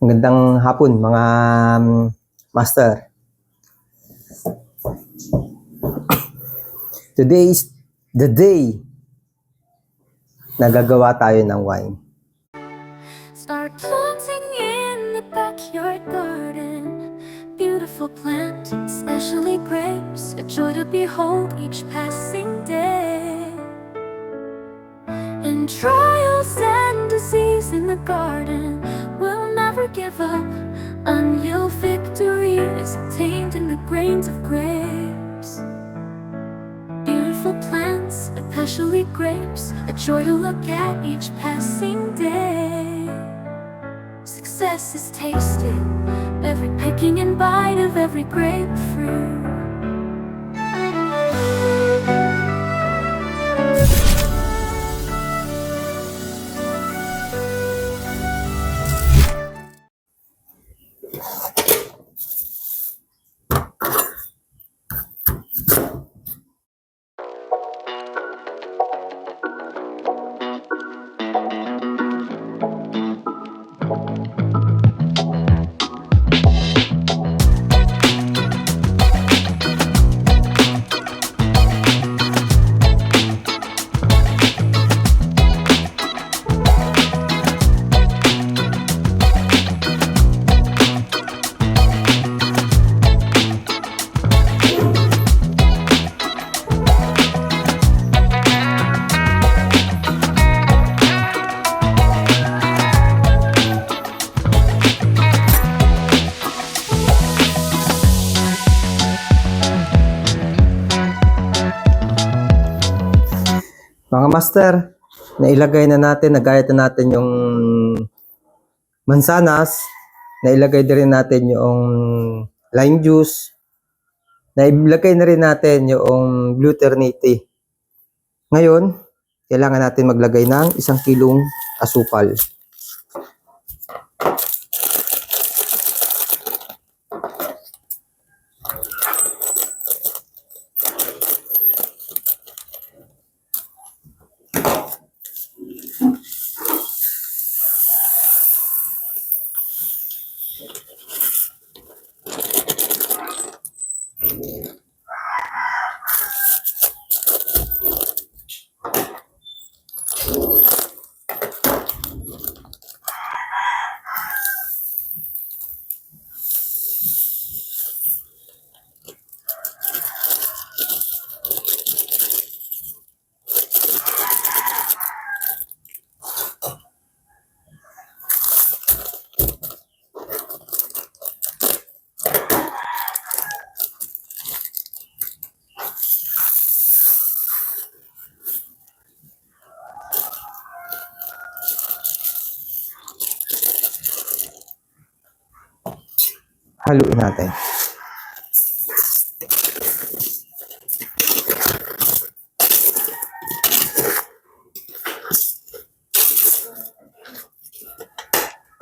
Magandang hapon mga master. Today is the day na gagawa tayo ng wine. Start planting in the backyard garden. Beautiful plant, especially grapes. A joy to behold each passing day. And trials and disease in the garden will never give up until victory is attained in the grains of grapes. Beautiful plants, especially grapes, a joy to look at each passing day. Success is tasted, every picking and bite of every grapefruit. Mga master, nailagay na natin, nagayat na natin yung mansanas, nailagay na rin natin yung lime juice, nailagay na rin natin yung blue ternity. Ngayon, kailangan natin maglagay ng 1 kilong asukal. Haluin natin.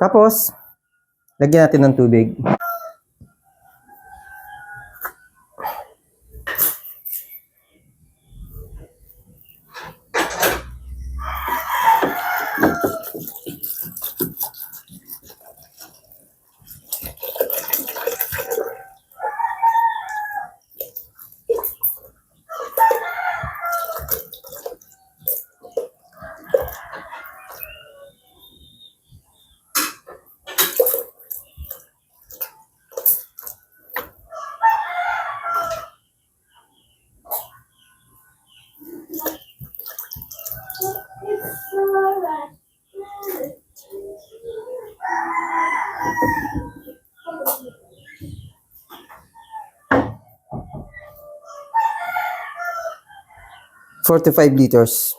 Tapos, lagyan natin ng tubig. "45 liters.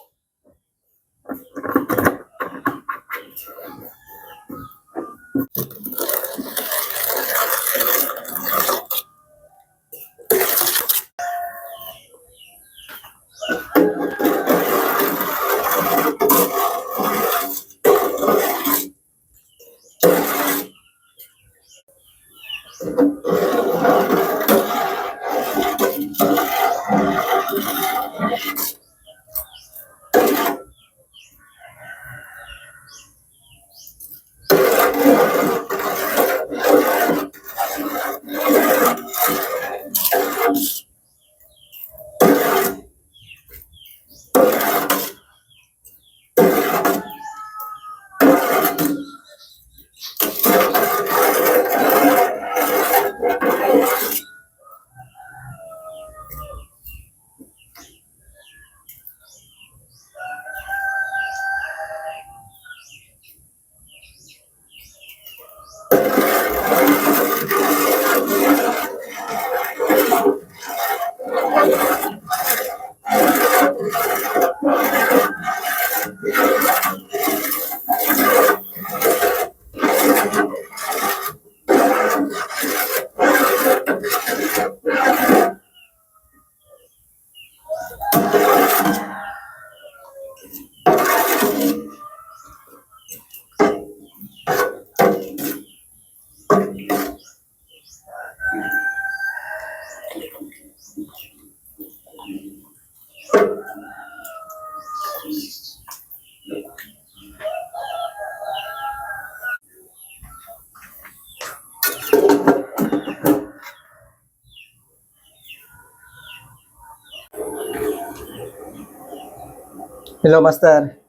Hello, Master.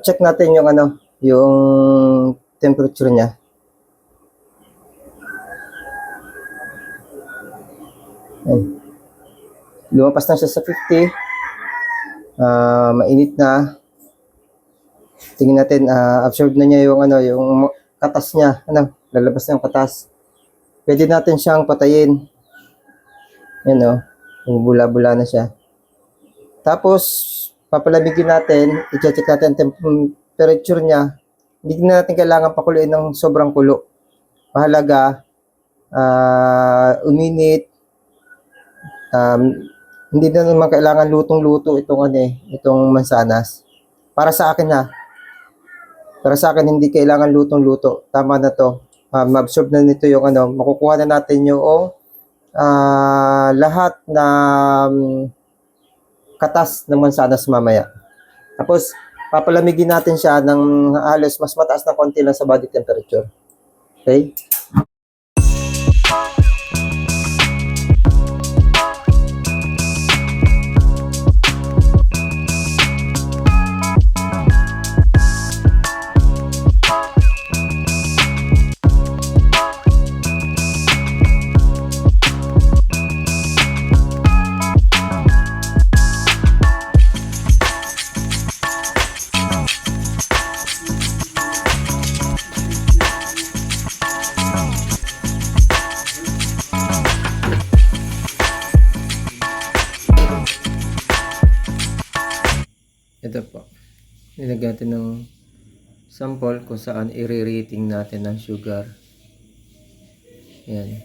Check natin yung yung temperature niya. Ayan. Lumapas na siya sa 50. Mainit na. Tingnan natin, absorb na niya yung yung katas niya. Lalabas na yung katas. Pwede natin siyang patayin. Yan bumubula-bula na siya. Tapos, papalamigin natin, i-check natin ang temperature niya. Hindi na natin kailangan pakuluin ng sobrang kulo. Mahalaga, uminit. Hindi na naman kailangan lutong-luto itong mansanas. Para sa akin Para sa akin hindi kailangan lutong-luto. Tama na to. Ma-absorb na nito yung makukuha na natin yung lahat na katas ng mansanas mamaya. Tapos, papalamigin natin siya ng halos mas mataas na konti lang sa body temperature. Okay? Ito po. Nilagyan natin ng sample kung saan i-rating natin ng sugar. Yan.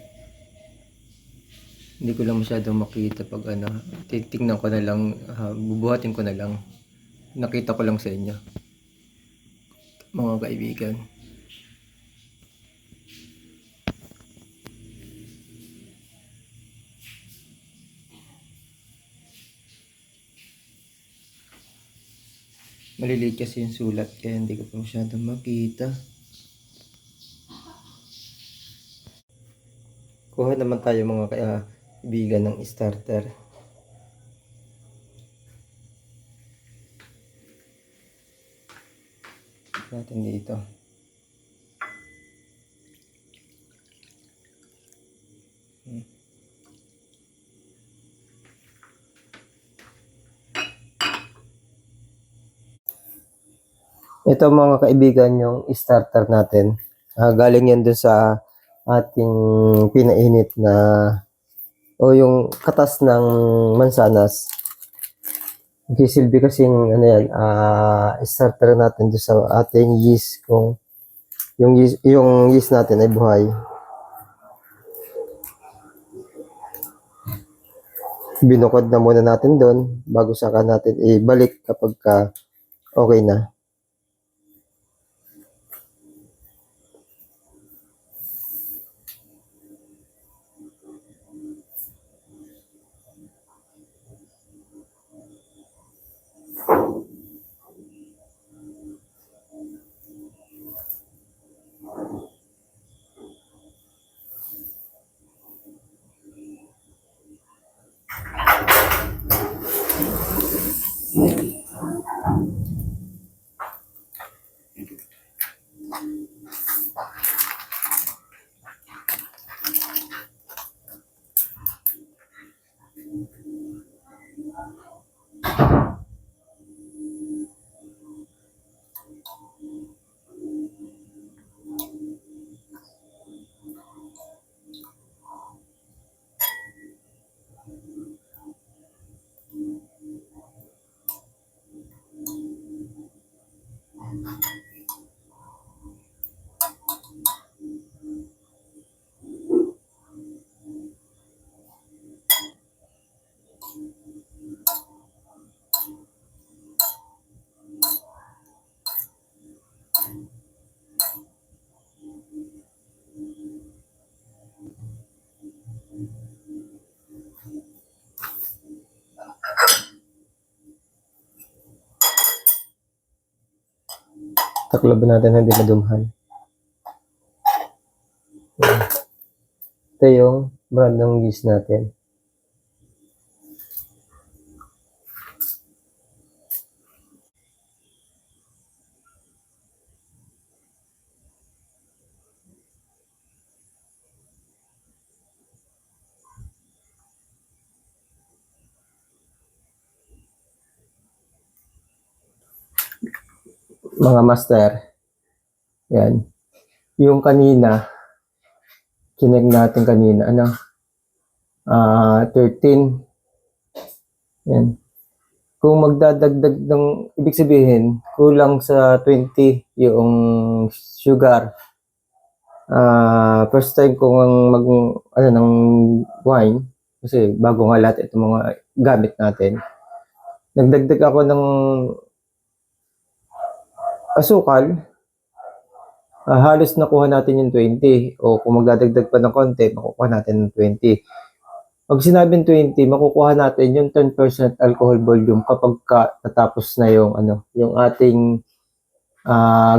Hindi ko lang masyadong makita pag titignan ko na lang, bubuhatin ko na lang. Nakita ko lang sa inyo, mga kaibigan. Maliliit kasi yung sulat kaya hindi ko pa masyadong makita. Kuha naman tayo mga kaibigan ng starter. Natin dito. Ito mga kaibigan yung starter natin. Galing yan dun sa ating pinainit na yung katas ng mansanas. Gisilbi kasing starter natin dun sa ating yeast kung yung yeast natin ay buhay. Binukod na muna natin doon bago saka natin ibalik kapag okay na. Takloban natin hindi madumhan. Ito yung brand ng yeast natin. mga master. Yan. Yung kanina, chinek natin kanina, 13. Yan. Kung magdadagdag ng, ibig sabihin, kulang sa 20 yung sugar. First time ko ng wine, kasi bago nga lahat itong mga gamit natin. Nagdagdag ako ng asukal. Halos nakuha natin yung 20. O kung magdadagdag pa ng konti, makukuha natin ng 20. Pag sinabing 20, makukuha natin yung 10% alcohol volume kapag natapos na yung ating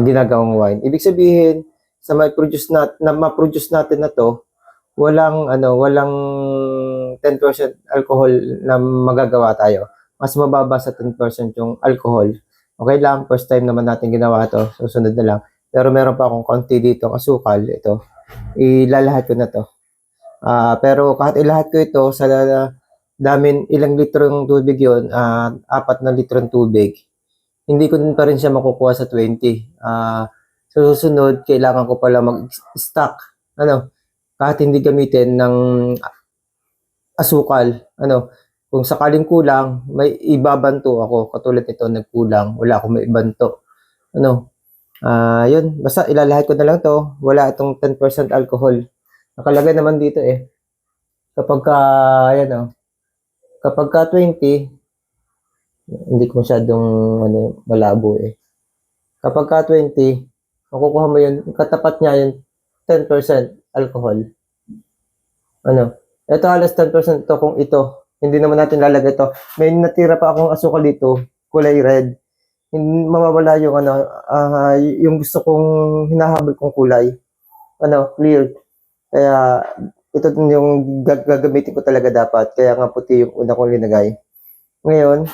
ginagawang wine. Ibig sabihin, sa ma-produce natin na to, walang 10% alcohol na magagawa tayo. Mas mababa sa 10% yung alcohol. Okay lang, first time naman natin ginawa to, susunod na lang. Pero meron pa akong konti dito asukal, ito. Ilalahat ko na to. Pero kahit ilahat ko ito, sa ilang litrong tubig yun, 4 na litrong tubig, hindi ko din pa rin siya makukuha sa 20. Sa susunod, kailangan ko pala mag-stock. Kahit hindi gamitin ng asukal. Kung sakaling kulang, may ibabanto ako. Katulad nito, nagkulang. Wala akong maibanto. Yun. Basta ilalahat ko na lang to. Wala itong 10% alcohol. Nakalagay naman dito eh. Kapag ka 20, hindi ko masyadong malabo eh. Kapag ka 20, makukuha mo yun, katapat niya yung 10% alcohol. Ito halos 10% to kung ito. Hindi naman natin lalagay ito. May natira pa akong asukal dito, kulay red. Hindi mawawala yung yung gusto kong hinahabol kong kulay. Clear. Kaya ito yung gagamitin ko talaga dapat. Kaya nga puti yung una kong linagay. Ngayon,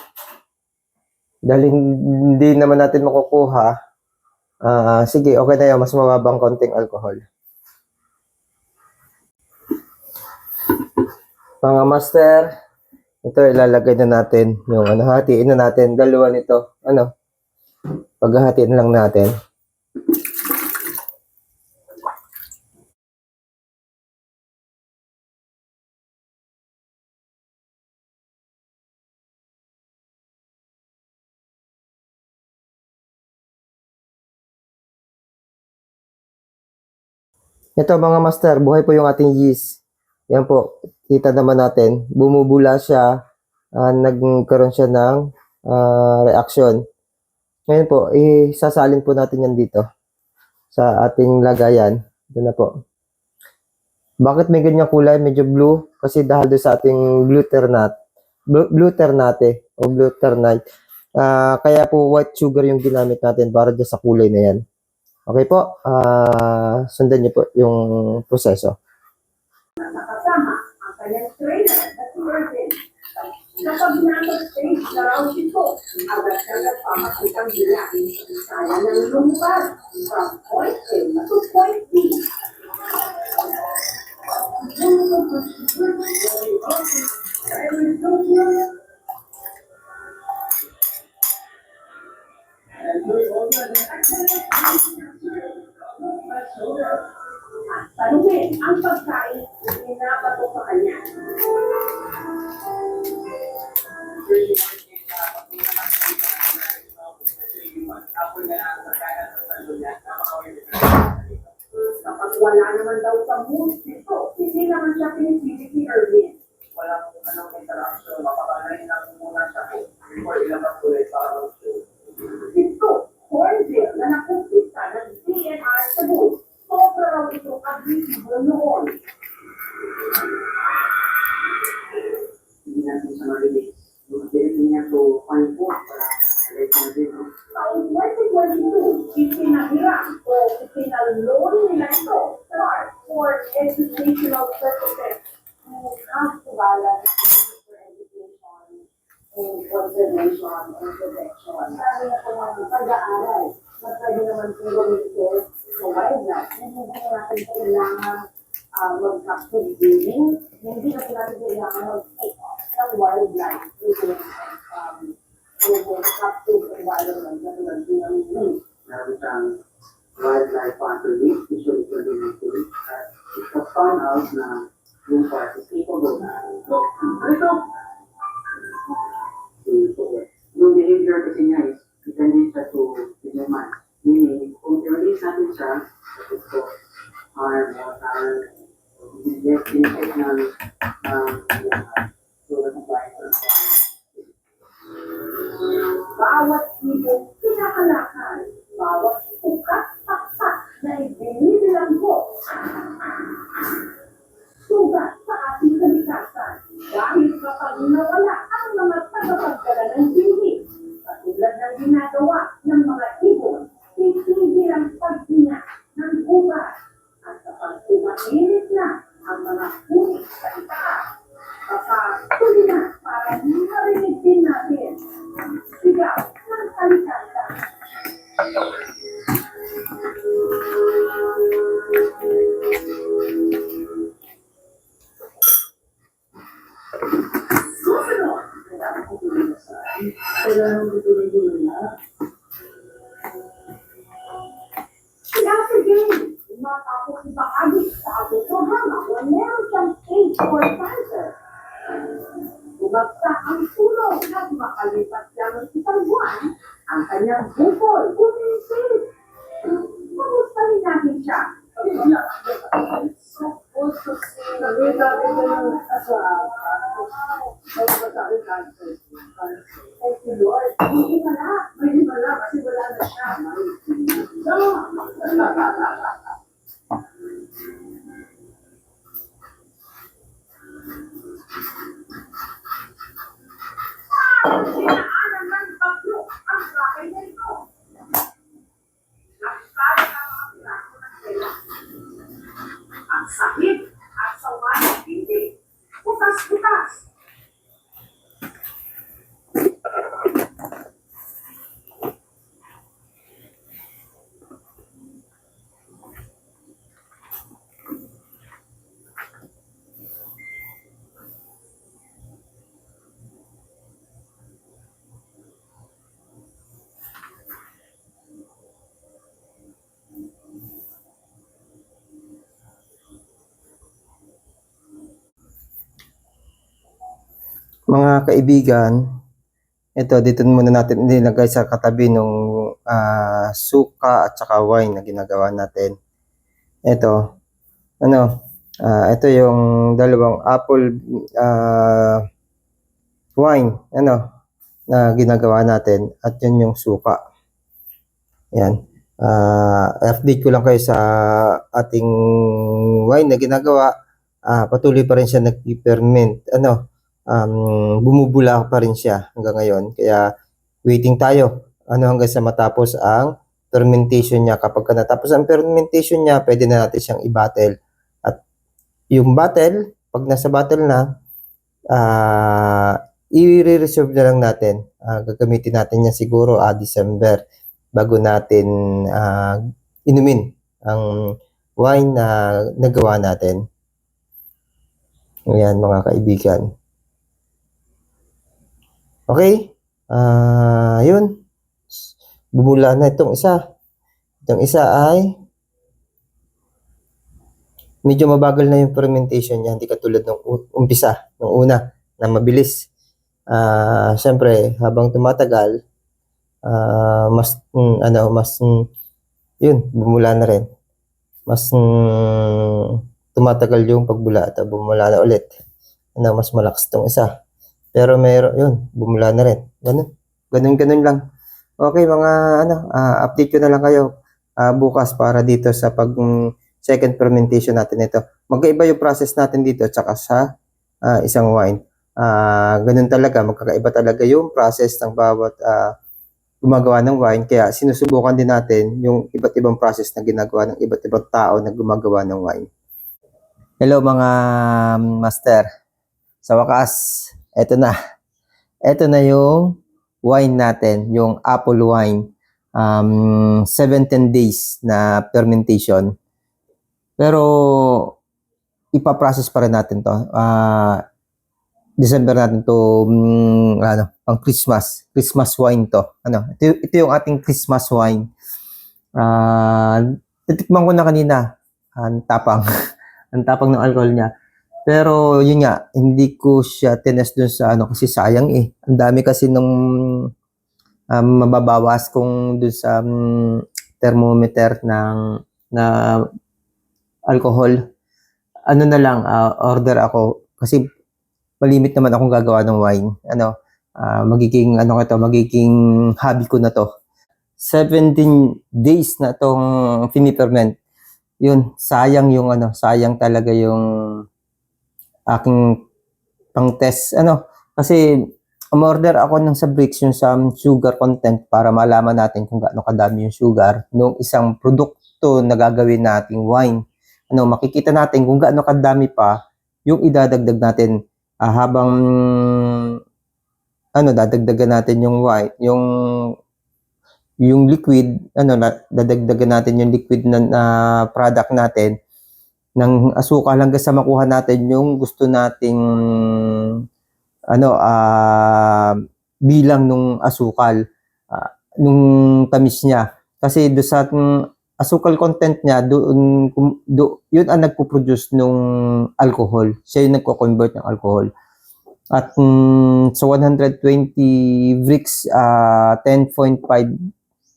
dahil hindi naman natin makukuha, sige, okay na yun. Mas mababang konting alcohol. Mga master, ito ilalagay na natin yung hatiin na natin, dalawa nito. Paghahatiin lang natin. Ito mga master, buhay po yung ating yeast. Yan po, kita naman natin, bumubula siya, nagkaroon siya ng reaction. Ngayon po, isasalin po natin yan dito sa ating lagayan. Ito na po. Bakit may ganyang kulay? Medyo blue. Kasi dahil doon sa ating glutenate o gluternite. Kaya po white sugar yung ginamit natin para dyan sa kulay na yan. Okay po, sundan niyo po yung proseso. Nakasama ang kanyang trainer na si Irvin. Kapag nasa stage na raw ito, agad-agad pamakitang biyahin sa Bisaya ng lumipad from point A to point B. Tanungin ang pagkain na pinapato sa kanya. Kapag wala naman daw sa mood nito, hindi naman siya pinipili ni Irvin. Walang interaction, mapapalain lang muna siya before ilabas ulit para ito, Hornbill na nakumpisa ng DNR sa booth. Sobra raw ito agresibo noon. Hindi natin siya marinig. Lumatirin niya to fine point para alay sa dito. Taong 2022, ipinahiram o ipinalon nila ito for educational purposes. Half-balance for education and conservation and protection. Sabi na po ng pag-aaral, na pwede naman po ito sa wildlife. Hindi na natin kailangan mag-capture breeding. Hindi na natin kailangan mag-take ng wildlife within captive environment na tulad ng meron siyang wildlife patronage, usually coordinating, at it was found out na yung part is capable na ito. Yung behavior kasi niya is depende siya to human. Meaning, kung i-release natin siya, ito, harm, mortal, inject ng tulad ng virus. Bawat tipo kinakalakal, bawat ukat-taktak na ibinibilang ko. Sugat sa ating kalikasan dahil kapag nawala ang mga tagapagdala ng binghi, katulad ng ginagawa ng mga ibon, titigil ang paghinga ng ugat at kapag umainit na ang mga puno sa itaas, kapag tuloy na para marinig din natin ang sigaw ng kalikasan. Susunod, kailangan ko tuloy-asay, kailangan ko tuloy-tuloy na. Sige, matapos ibahagi sa abotohan ako, meron siyang stage 4 cancer. Bumagsak ang tulong at makalipas lang ng isang buwan, ang kanyang bukol, kumisit. Kumustahin natin siya. Thank you, Lord. Hindi wala kasi wala na siya. Sinaanan ng bagyo ang bahay na ito. Nakikala ng mga piraso ng tela. Ang sakit at sawa ng hindi. Butas-butas. Mga kaibigan, ito dito muna natin nilagay sa katabi nung suka at saka wine na ginagawa natin. Ito, ito yung dalawang apple wine, na ginagawa natin, at yun yung suka. Yan. Update ko lang kayo sa ating wine na ginagawa. Patuloy pa rin siya nag-ferment. Bumubula pa rin siya hanggang ngayon. Kaya waiting tayo hanggang sa matapos ang fermentation niya. Kapag natapos ang fermentation niya, pwede na natin siyang i-bottle. At yung bottle, pag nasa bottle na, i-reserve na lang natin. Gagamitin natin niya siguro December bago natin inumin ang wine na nagawa natin. Ayan mga kaibigan. Okay? Yun. Bumula na itong isa. Itong isa ay medyo mabagal na yung fermentation niya. Hindi katulad ng umpisa, ng una, na mabilis. Siyempre, habang tumatagal, yun, bumula na rin. Mas tumatagal yung pagbula at bumula na ulit. Mas malakas itong isa. Pero meron, yun, bumula na rin. Ganun lang. Okay, mga update ko na lang kayo bukas para dito sa second fermentation natin ito. Magkaiba yung process natin dito tsaka sa isang wine. Ganun talaga, magkakaiba talaga yung process ng bawat gumagawa ng wine. Kaya sinusubukan din natin yung iba't ibang process na ginagawa ng iba't ibang tao na gumagawa ng wine. Hello mga master. Sa wakas, eto na. Eto na yung wine natin, yung apple wine. 17 days na fermentation. Pero ipaprocess pa rin natin to. December natin to pang Christmas wine to. Ito yung ating Christmas wine. Titikman ko na kanina. Ang tapang. Ang tapang ng alcohol niya. Pero yun nga, hindi ko siya tinest dun sa ano kasi sayang eh. Ang dami kasi nung mababawas kung dun sa thermometer na alcohol. Ano na lang, order ako kasi malimit naman akong gagawa ng wine. Magiging magiging hobby ko na to. 17 days na tong finiferment. Yun, sayang talaga yung aking pang-test. Kasi umorder ako ng sa bricks yung sa sugar content para malaman natin kung gaano kadami yung sugar nung isang produkto na gagawin nating wine. Makikita natin kung gaano kadami pa yung idadagdag natin habang dadagdagan natin yung wine, yung liquid, dadagdagan natin yung liquid na product natin ng asukal hanggang sa makuha natin yung gusto nating bilang nung asukal, nung tamis niya. Kasi do sa asukal content niya, yun ang nagpo-produce nung alcohol. Siya yung nagko-convert ng alcohol. At sa 120 bricks, 10.5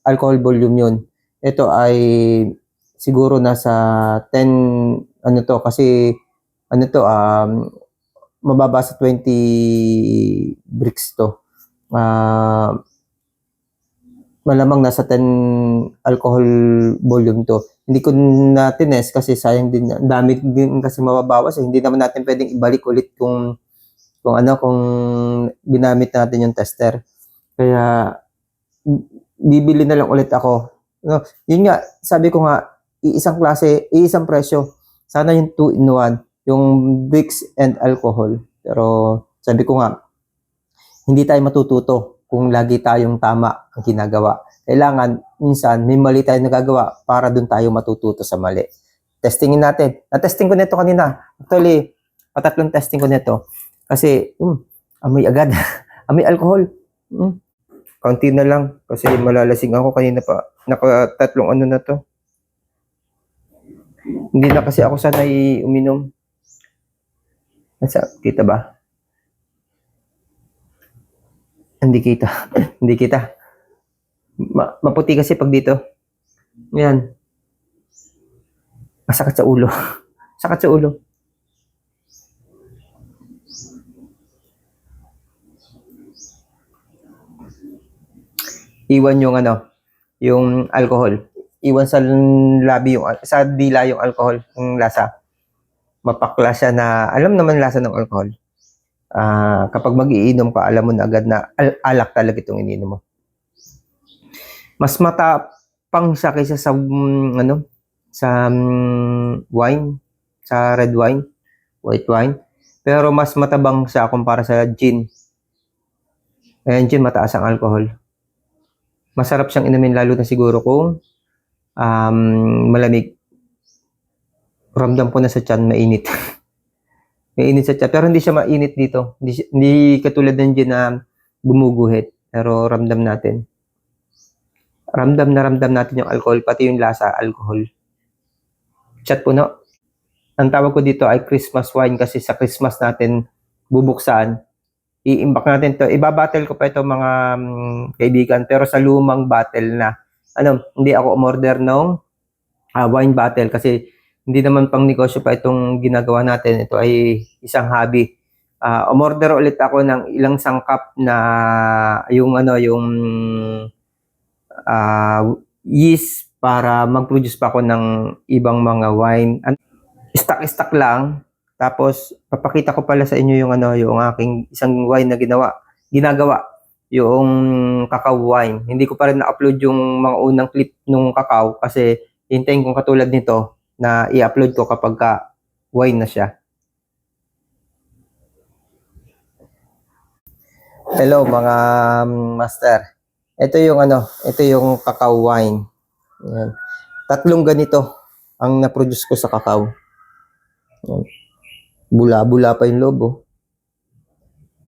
alcohol volume yun. Ito ay siguro nasa 10 kasi mababa sa 20 bricks to. Malamang nasa 10 alcohol volume to. Hindi ko na tinest kasi sayang din, dami din kasi mababawas. Hindi naman natin pwedeng ibalik ulit kung ginamit natin yung tester. Kaya bibili na lang ulit ako. Yun nga, sabi ko nga, iisang klase, iisang presyo. Sana yung 2-in-1, yung bricks and alcohol. Pero sabi ko nga, hindi tayo matututo kung lagi tayong tama ang ginagawa. Kailangan, minsan, may mali tayo nagagawa para dun tayo matututo sa mali. Testingin natin. Na-testing ko nito kanina. Actually, patatlong testing ko nito. Kasi, amoy agad. Amoy alcohol. Kaunti na lang kasi malalasing ako kanina pa. Nakatatlong na to. Hindi na kasi ako sanay uminom. Kita ba? Hindi kita. Hindi kita. Maputi kasi pag dito. Yan. Masakit sa ulo. Sakit sa ulo. Iwan yung yung alcohol. Iwan sa labi sa dila yung alcohol, yung lasa. Mapakla siya na, alam naman lasa ng alcohol. Kapag mag-iinom ka, alam mo na agad na alak talaga itong ininom mo. Mas matapang siya kaysa sa wine, sa red wine, white wine. Pero mas matabang siya kumpara sa gin. Ayan, gin mataas ang alcohol. Masarap siyang inumin lalo na siguro kung malamig. Ramdam ko na sa tiyan, mainit. Mainit sa tiyan. Pero hindi siya mainit dito. Hindi katulad ng gin na gumuguhit. Pero ramdam natin. Ramdam natin yung alcohol, pati yung lasa, alcohol. Chat puno. Ang tawag ko dito ay Christmas wine kasi sa Christmas natin bubuksan. I-imbak natin to. Ibabattle ko pa ito mga kaibigan. Pero sa lumang battle na. Hindi ako umorder ng wine battle kasi hindi naman pang negosyo pa itong ginagawa natin. Ito ay isang hobby. Umorder ulit ako ng ilang sangkap na yung yeast para mag-produce pa ako ng ibang mga wine. Stock lang. Tapos, papakita ko pala sa inyo yung aking isang wine na ginagawa, yung cacao wine. Hindi ko pa rin na-upload yung mga unang clip nung cacao kasi hintayin kong katulad nito na i-upload ko kapag wine na siya. Hello mga master. Ito yung cacao wine. Ayan. 3 ganito ang na-produce ko sa cacao. Ayan. Bula-bula pa yung loob, oh.